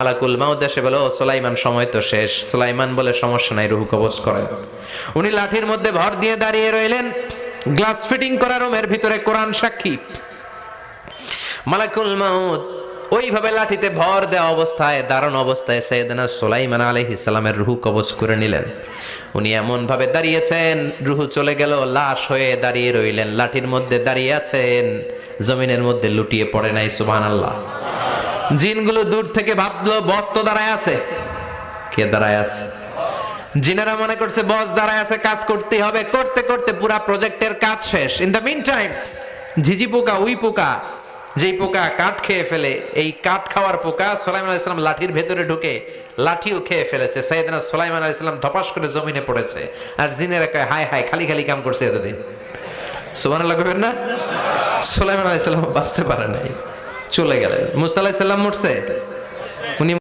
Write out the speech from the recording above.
মালাকুল মাউত এসে বলে, ও সুলাইমান, সময় তো শেষ। সুলাইমান বলে, সমস্যা নাই, রুহ কবজ করেন। উনি লাঠির মধ্যে ভর দিয়ে দাঁড়িয়ে রইলেন। গ্লাস ফিটিং করা রুমের ভিতরে কোরআন সাক্ষী। মালাকুল মাউত ওইভাবে লাঠিতে ভর দেওয়া অবস্থায়, দাঁড়ানো অবস্থায় সাইয়েদনা সুলাইমান আলাইহিস সালামের রুহ কবজ করে নিলেন। উনি এমন ভাবে দাঁড়িয়েছেন, রুহ চলে গেল, লাশ হয়ে দাঁড়িয়ে রইলেন। লাঠির মধ্যে দাঁড়িয়ে আছেন, জমিনের মধ্যে লুটিয়ে পড়ে নাই। সুবহানাল্লাহ। জিনগুলো দূর থেকে ভাবলো বস তো দাঁড়ায় আছে। কে দাঁড়ায় আছে? জিনেরা মনে করছে বস দাঁড়ায় আছে, কাজ করতে হবে। করতে করতে পুরা প্রজেক্টের কাজ শেষ। ইন দ্য মিন টাইম ঝিঝি পোকা, উই পোকা, যেই পোকা কাঠ খেয়ে ফেলে, এই কাঠ খাওয়ার পোকা সুলাইমান আলাইহিস সালাম লাঠির ভেতরে ঢুকে লাঠিও খেয়ে ফেলেছে। সাইয়েদনা সুলাইমান আলাইহিস সালাম ধপাস করে জমিনে পড়েছে। আর জিনেরা কয়, হায় হায়, খালি খালি কাম করছে এতদিন। সুবহানাল্লাহ কইবেন না? সুলাইমান আলাইহিস সালাম বাঁচতে পারে নাই, চলে গেলেন। মুসা আলাইহিস সালাম মরছে?